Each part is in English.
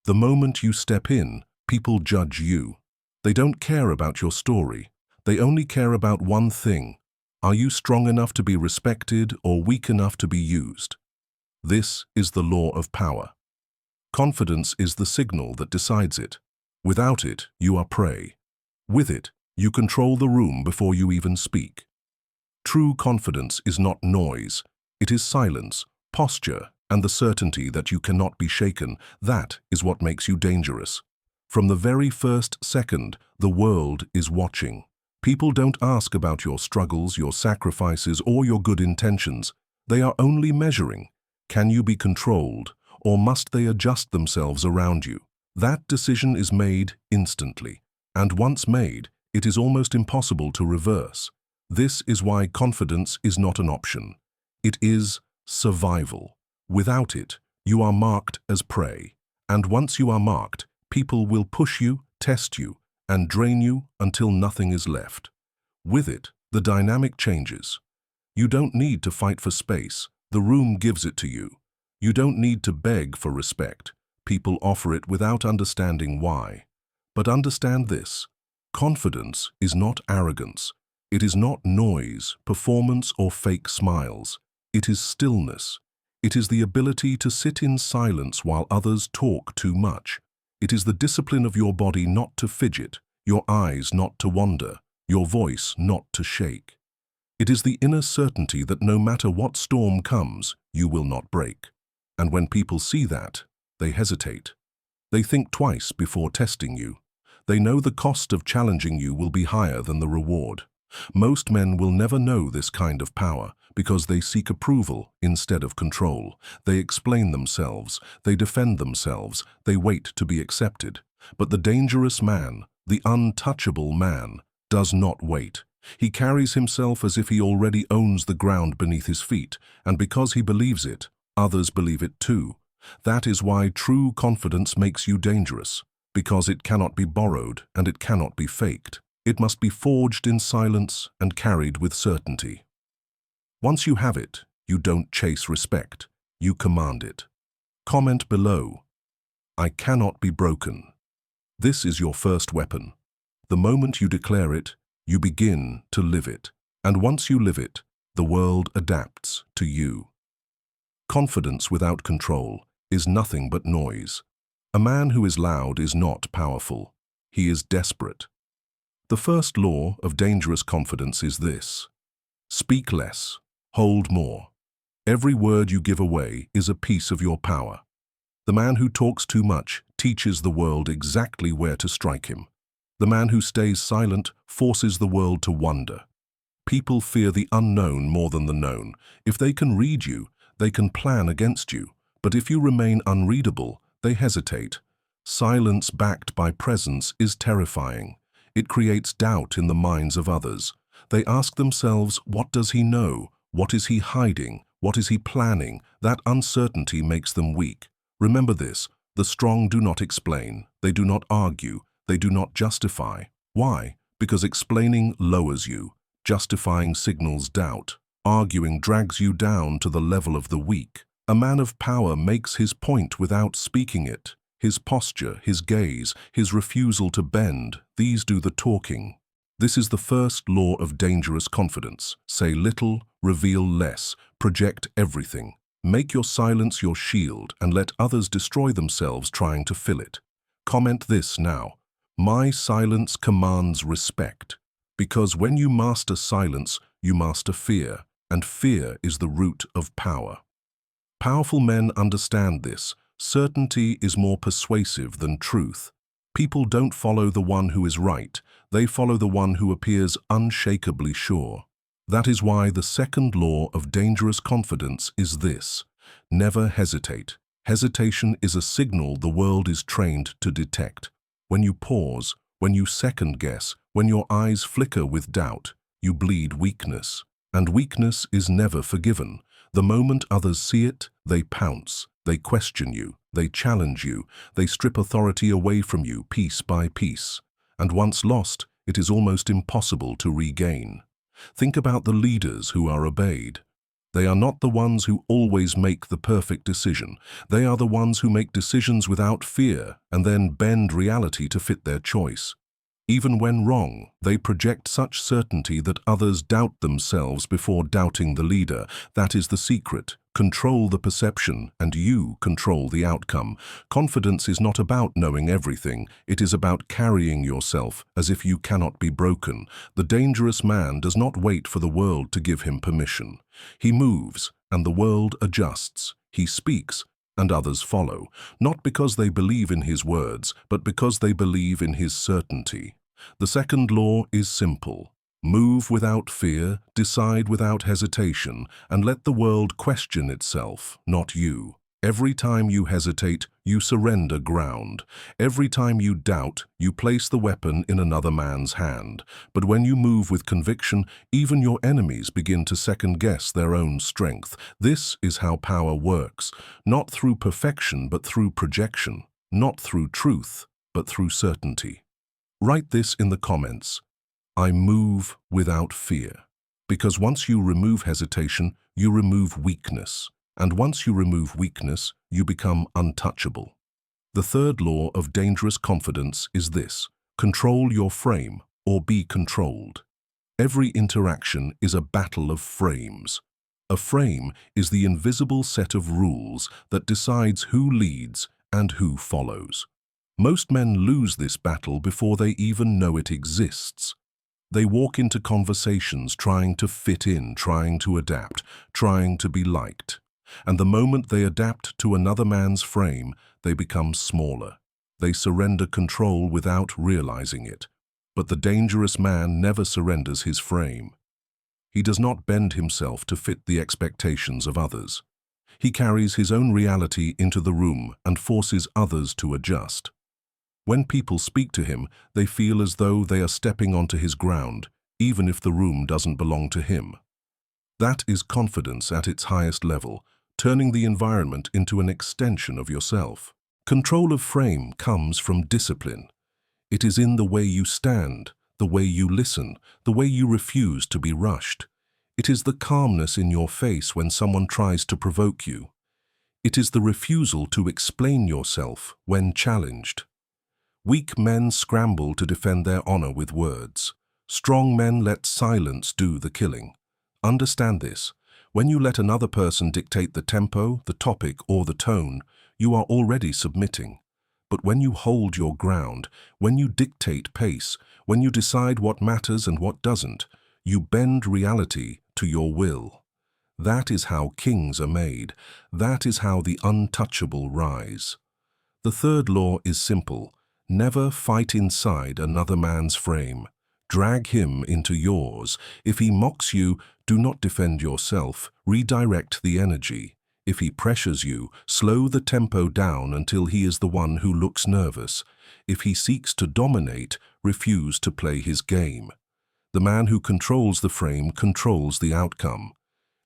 The moment you step in, people judge you. They don't care about your story. They only care about one thing. Are you strong enough to be respected or weak enough to be used? This is the law of power. Confidence is the signal that decides it. Without it, you are prey. With it, you control the room before you even speak. True confidence is not noise. It is silence, posture, and the certainty that you cannot be shaken. That is what makes you dangerous. From the very first second, the world is watching. People don't ask about your struggles, your sacrifices, or your good intentions. They are only measuring. Can you be controlled, or must they adjust themselves around you? That decision is made instantly, and once made, it is almost impossible to reverse. This is why confidence is not an option. It is survival. Without it, you are marked as prey. And once you are marked, people will push you, test you, and drain you until nothing is left. With it, the dynamic changes. You don't need to fight for space. The room gives it to you. You don't need to beg for respect. People offer it without understanding why. But understand this. Confidence is not arrogance. It is not noise, performance, or fake smiles. It is stillness. It is the ability to sit in silence while others talk too much. It is the discipline of your body not to fidget, your eyes not to wander, your voice not to shake. It is the inner certainty that no matter what storm comes, you will not break. And when people see that, they hesitate. They think twice before testing you. They know the cost of challenging you will be higher than the reward. Most men will never know this kind of power because they seek approval instead of control. They explain themselves, they defend themselves, they wait to be accepted. But the dangerous man, the untouchable man, does not wait. He carries himself as if he already owns the ground beneath his feet, and because he believes it, others believe it too. That is why true confidence makes you dangerous, because it cannot be borrowed and it cannot be faked. It must be forged in silence and carried with certainty. Once you have it, you don't chase respect, you command it. Comment below, "I cannot be broken." This is your first weapon. The moment you declare it, you begin to live it. And once you live it, the world adapts to you. Confidence without control is nothing but noise. A man who is loud is not powerful. He is desperate. The first law of dangerous confidence is this: speak less, hold more. Every word you give away is a piece of your power. The man who talks too much teaches the world exactly where to strike him. The man who stays silent forces the world to wonder. People fear the unknown more than the known. If they can read you, they can plan against you. But if you remain unreadable, they hesitate. Silence backed by presence is terrifying. It creates doubt in the minds of others. They ask themselves, what does he know? What is he hiding? What is he planning? That uncertainty makes them weak. Remember this: the strong do not explain. They do not argue. They do not justify. Why? Because explaining lowers you. Justifying signals doubt. Arguing drags you down to the level of the weak. A man of power makes his point without speaking it. His posture, his gaze, his refusal to bend, these do the talking. This is the first law of dangerous confidence. Say little, reveal less, project everything. Make your silence your shield and let others destroy themselves trying to fill it. Comment this now: my silence commands respect. Because when you master silence, you master fear, and fear is the root of power. Powerful men understand this. Certainty is more persuasive than truth. People don't follow the one who is right. They follow the one who appears unshakably sure. That is why the second law of dangerous confidence is this: never hesitate. Hesitation is a signal the world is trained to detect. When you pause, when you second-guess, when your eyes flicker with doubt, you bleed weakness. And weakness is never forgiven. The moment others see it, they pounce. They question you, they challenge you, they strip authority away from you piece by piece. And once lost, it is almost impossible to regain. Think about the leaders who are obeyed. They are not the ones who always make the perfect decision. They are the ones who make decisions without fear and then bend reality to fit their choice. Even when wrong, they project such certainty that others doubt themselves before doubting the leader. That is the secret. Control the perception, and you control the outcome. Confidence is not about knowing everything. It is about carrying yourself as if you cannot be broken. The dangerous man does not wait for the world to give him permission. He moves, and the world adjusts. He speaks, and others follow, not because they believe in his words, but because they believe in his certainty. The second law is simple. Move without fear, decide without hesitation, and let the world question itself, not you. Every time you hesitate, you surrender ground. Every time you doubt, you place the weapon in another man's hand. But when you move with conviction, even your enemies begin to second-guess their own strength. This is how power works, not through perfection but through projection, not through truth but through certainty. Write this in the comments. I move without fear. Because once you remove hesitation, you remove weakness. And once you remove weakness, you become untouchable. The third law of dangerous confidence is this: control your frame or be controlled. Every interaction is a battle of frames. A frame is the invisible set of rules that decides who leads and who follows. Most men lose this battle before they even know it exists. They walk into conversations trying to fit in, trying to adapt, trying to be liked. And the moment they adapt to another man's frame, they become smaller. They surrender control without realizing it. But the dangerous man never surrenders his frame. He does not bend himself to fit the expectations of others. He carries his own reality into the room and forces others to adjust. When people speak to him, they feel as though they are stepping onto his ground, even if the room doesn't belong to him. That is confidence at its highest level, turning the environment into an extension of yourself. Control of frame comes from discipline. It is in the way you stand, the way you listen, the way you refuse to be rushed. It is the calmness in your face when someone tries to provoke you. It is the refusal to explain yourself when challenged. Weak men scramble to defend their honor with words. Strong men let silence do the killing. Understand this. When you let another person dictate the tempo, the topic, or the tone, you are already submitting. But when you hold your ground, when you dictate pace, when you decide what matters and what doesn't, you bend reality to your will. That is how kings are made. That is how the untouchable rise. The third law is simple. Never fight inside another man's frame. Drag him into yours. If he mocks you, do not defend yourself. Redirect the energy. If he pressures you, slow the tempo down until he is the one who looks nervous. If he seeks to dominate, refuse to play his game. The man who controls the frame controls the outcome.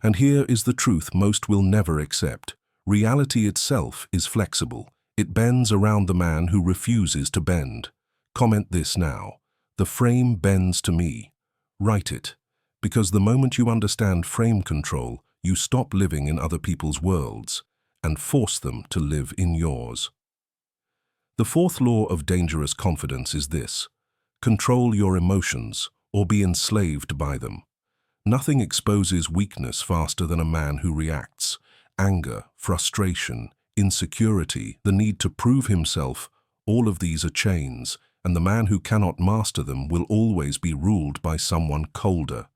And here is the truth most will never accept. Reality itself is flexible. It bends around the man who refuses to bend. Comment this now. The frame bends to me. Write it. Because the moment you understand frame control, you stop living in other people's worlds and force them to live in yours. The fourth law of dangerous confidence is this: control your emotions or be enslaved by them. Nothing exposes weakness faster than a man who reacts. Anger, frustration, insecurity, the need to prove himself, all of these are chains, and the man who cannot master them will always be ruled by someone colder.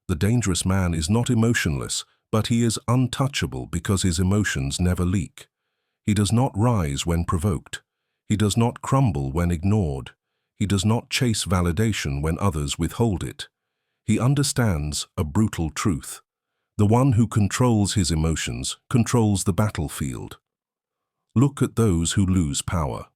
The dangerous man is not emotionless, but he is untouchable because his emotions never leak. He does not rise when provoked. He does not crumble when ignored. He does not chase validation when others withhold it. He understands a brutal truth. The one who controls his emotions controls the battlefield. Look at those who lose power.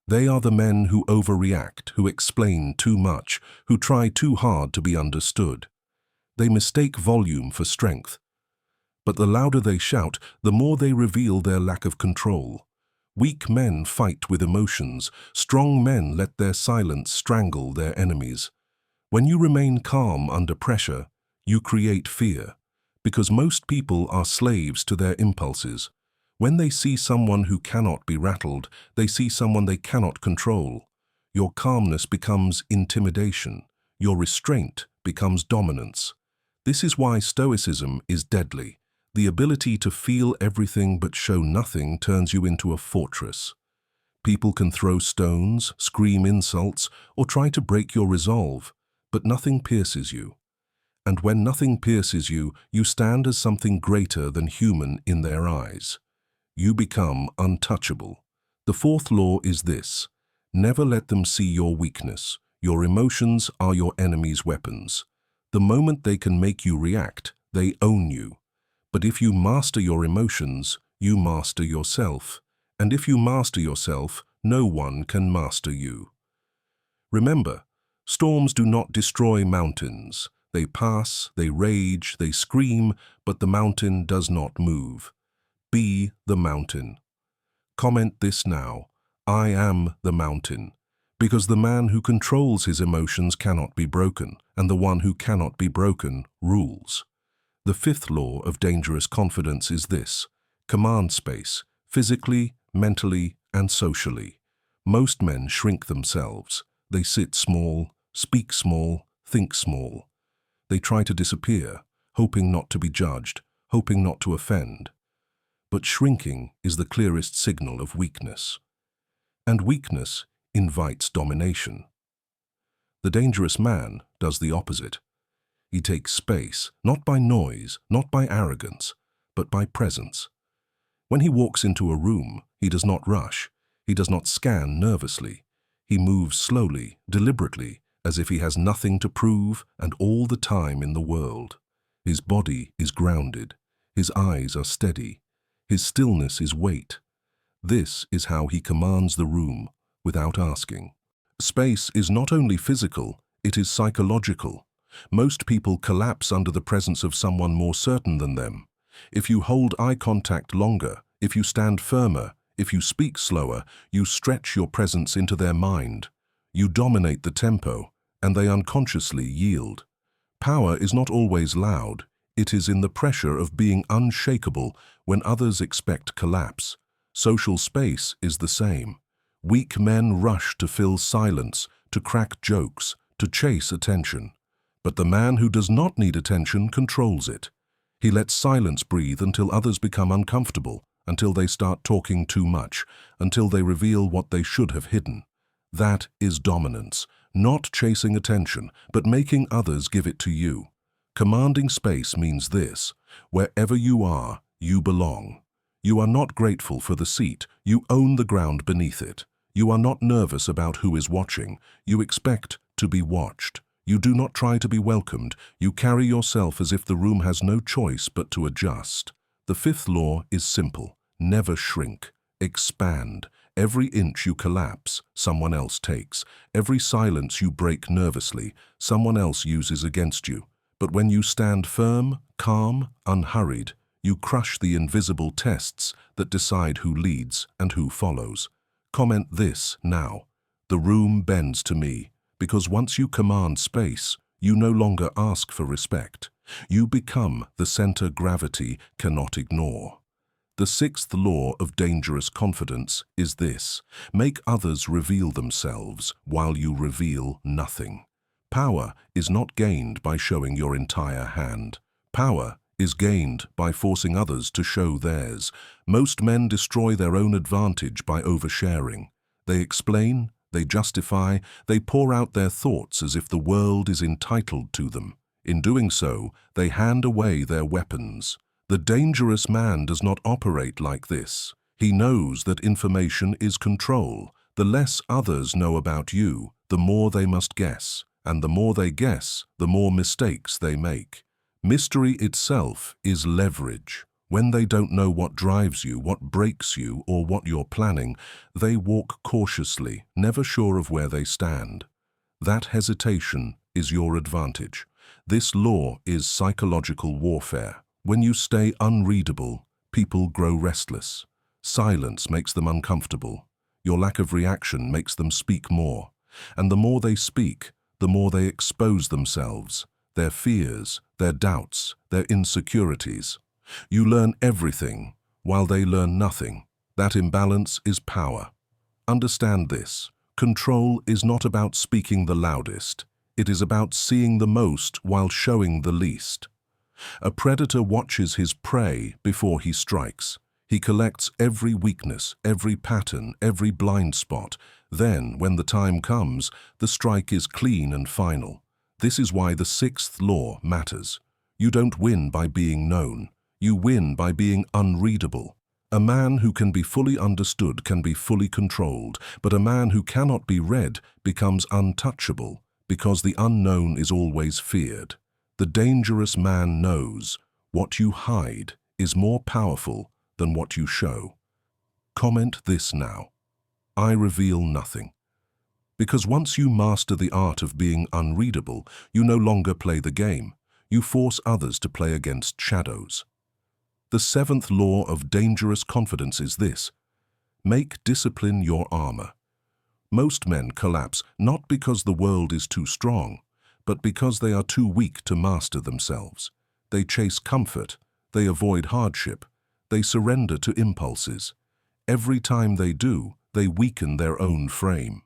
They are the men who overreact, who explain too much, who try too hard to be understood. They mistake volume for strength. But the louder they shout, the more they reveal their lack of control. Weak men fight with emotions. Strong men let their silence strangle their enemies. When you remain calm under pressure, you create fear. Because most people are slaves to their impulses. When they see someone who cannot be rattled, they see someone they cannot control. Your calmness becomes intimidation. Your restraint becomes dominance. This is why Stoicism is deadly. The ability to feel everything but show nothing turns you into a fortress. People can throw stones, scream insults, or try to break your resolve, but nothing pierces you. And when nothing pierces you, you stand as something greater than human in their eyes. You become untouchable. The fourth law is this: never let them see your weakness. Your emotions are your enemy's weapons. The moment they can make you react, they own you. But if you master your emotions, you master yourself. And if you master yourself, no one can master you. Remember, storms do not destroy mountains. They pass, they rage, they scream, but the mountain does not move. Be the mountain. Comment this now: I am the mountain. Because the man who controls his emotions cannot be broken, and the one who cannot be broken rules. The fifth law of dangerous confidence is this: command space, physically, mentally, and socially. Most men shrink themselves. They sit small, speak small, think small. They try to disappear, hoping not to be judged, hoping not to offend. But shrinking is the clearest signal of weakness. And weakness invites domination. The dangerous man does the opposite. He takes space, not by noise, not by arrogance, but by presence. When he walks into a room, he does not rush. He does not scan nervously. He moves slowly, deliberately, as if he has nothing to prove and all the time in the world. His body is grounded. His eyes are steady. His stillness is weight. This is how he commands the room without asking. Space is not only physical, it is psychological. Most people collapse under the presence of someone more certain than them. If you hold eye contact longer, if you stand firmer, if you speak slower, you stretch your presence into their mind. You dominate the tempo, and they unconsciously yield. Power is not always loud. It is in the pressure of being unshakable when others expect collapse. Social space is the same. Weak men rush to fill silence, to crack jokes, to chase attention. But the man who does not need attention controls it. He lets silence breathe until others become uncomfortable, until they start talking too much, until they reveal what they should have hidden. That is dominance, not chasing attention, but making others give it to you. Commanding space means this: wherever you are, you belong. You are not grateful for the seat, you own the ground beneath it. You are not nervous about who is watching, you expect to be watched. You do not try to be welcomed, you carry yourself as if the room has no choice but to adjust. The fifth law is simple: never shrink, expand. Every inch you collapse, someone else takes. Every silence you break nervously, someone else uses against you. But when you stand firm, calm, unhurried, you crush the invisible tests that decide who leads and who follows. Comment this now: the room bends to me, because once you command space, you no longer ask for respect. You become the center gravity cannot ignore. The sixth law of dangerous confidence is this: make others reveal themselves while you reveal nothing. Power is not gained by showing your entire hand. Power is gained by forcing others to show theirs. Most men destroy their own advantage by oversharing. They explain, they justify, they pour out their thoughts as if the world is entitled to them. In doing so, they hand away their weapons. The dangerous man does not operate like this. He knows that information is control. The less others know about you, the more they must guess. And the more they guess, the more mistakes they make. Mystery itself is leverage. When they don't know what drives you, what breaks you, or what you're planning, they walk cautiously, never sure of where they stand. That hesitation is your advantage. This law is psychological warfare. When you stay unreadable, people grow restless. Silence makes them uncomfortable. Your lack of reaction makes them speak more. And the more they speak, the more they expose themselves. their fears, their doubts, their insecurities. You learn everything, while they learn nothing. That imbalance is power. Understand this. Control is not about speaking the loudest. It is about seeing the most while showing the least. A predator watches his prey before he strikes. He collects every weakness, every pattern, every blind spot. Then, when the time comes, the strike is clean and final. This is why the sixth law matters. You don't win by being known. You win by being unreadable. A man who can be fully understood can be fully controlled, but a man who cannot be read becomes untouchable, because the unknown is always feared. The dangerous man knows what you hide is more powerful than what you show. Comment this now. I reveal nothing. Because once you master the art of being unreadable, you no longer play the game. You force others to play against shadows. The seventh law of dangerous confidence is this: make discipline your armor. Most men collapse not because the world is too strong, but because they are too weak to master themselves. They chase comfort, they avoid hardship, they surrender to impulses. Every time they do, they weaken their own frame.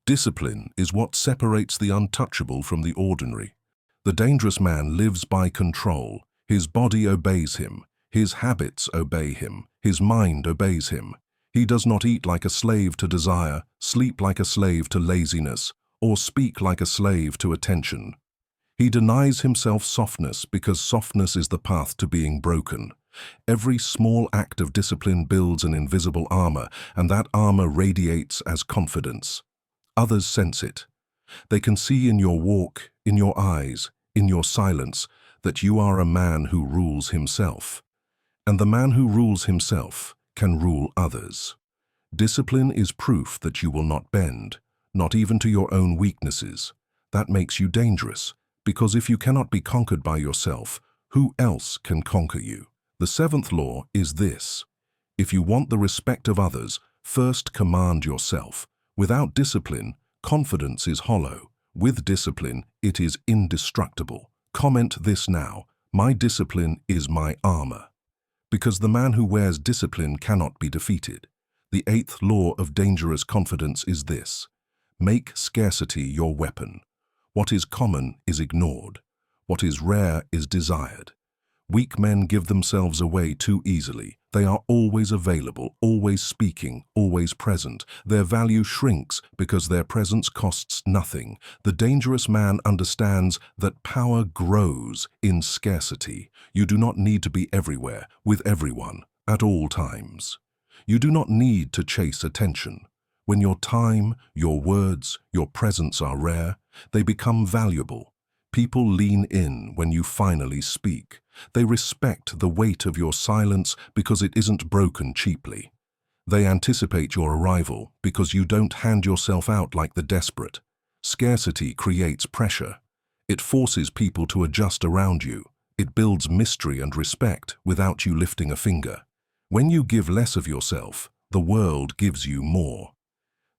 Discipline is what separates the untouchable from the ordinary. The dangerous man lives by control. His body obeys him. His habits obey him. His mind obeys him. He does not eat like a slave to desire, sleep like a slave to laziness, or speak like a slave to attention. He denies himself softness because softness is the path to being broken. Every small act of discipline builds an invisible armor, and that armor radiates as confidence. Others sense it. They can see in your walk, in your eyes, in your silence, that you are a man who rules himself. And the man who rules himself can rule others. Discipline is proof that you will not bend, not even to your own weaknesses. That makes you dangerous, because if you cannot be conquered by yourself, who else can conquer you? The seventh law is this: if you want the respect of others, first command yourself. Without discipline, confidence is hollow. With discipline, it is indestructible. Comment this now: my discipline is my armor. Because the man who wears discipline cannot be defeated. The eighth law of dangerous confidence is this: make scarcity your weapon. What is common is ignored. What is rare is desired. Weak men give themselves away too easily. They are always available, always speaking, always present. Their value shrinks because their presence costs nothing. The dangerous man understands that power grows in scarcity. You do not need to be everywhere, with everyone, at all times. You do not need to chase attention. When your time, your words, your presence are rare, they become valuable. People lean in when you finally speak. They respect the weight of your silence because it isn't broken cheaply. They anticipate your arrival because you don't hand yourself out like the desperate. Scarcity creates pressure. It forces people to adjust around you. It builds mystery and respect without you lifting a finger. When you give less of yourself, the world gives you more.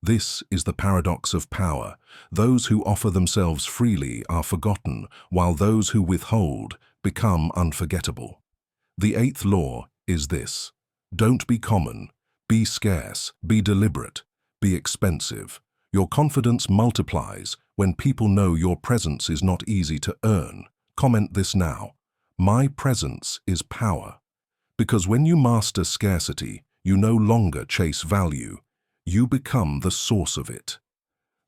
This is the paradox of power. Those who offer themselves freely are forgotten, while those who withhold become unforgettable. The eighth law is this: don't be common, be scarce, be deliberate, be expensive. Your confidence multiplies when people know your presence is not easy to earn. Comment this now: my presence is power. Because when you master scarcity, you no longer chase value. You become the source of it.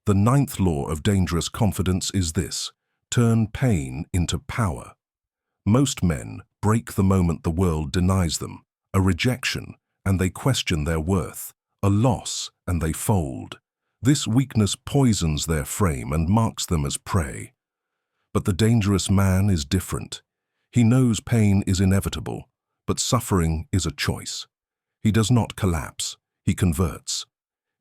The ninth law of dangerous confidence is this: turn pain into power. Most men break the moment the world denies them, a rejection, and they question their worth, a loss, and they fold. This weakness poisons their frame and marks them as prey. But the dangerous man is different. He knows pain is inevitable, but suffering is a choice. He does not collapse, he converts.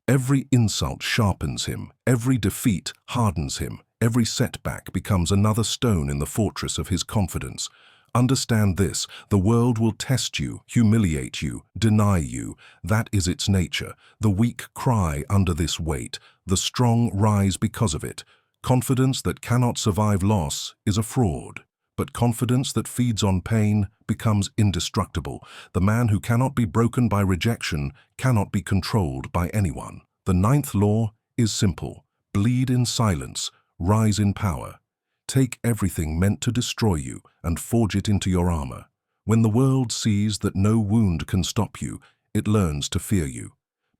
Every insult sharpens him, every defeat hardens him, every setback becomes another stone in the fortress of his confidence. Understand this: the world will test you, humiliate you, deny you. That is its nature. The weak cry under this weight, the strong rise because of it. Confidence that cannot survive loss is a fraud, but confidence that feeds on pain becomes indestructible. The man who cannot be broken by rejection cannot be controlled by anyone. The ninth law is simple. Bleed in silence, rise in power. Take everything meant to destroy you and forge it into your armor. When the world sees that no wound can stop you, it learns to fear you.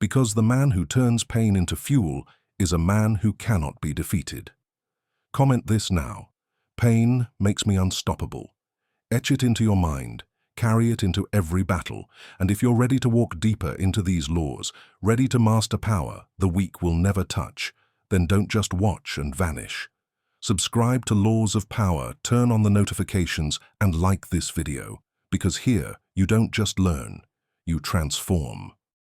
Because the man who turns pain into fuel is a man who cannot be defeated. Comment this now. Pain makes me unstoppable. Etch it into your mind, carry it into every battle, and if you're ready to walk deeper into these laws, ready to master power the weak will never touch, then don't just watch and vanish. Subscribe to Laws of Power, turn on the notifications, and like this video, because here you don't just learn, you transform.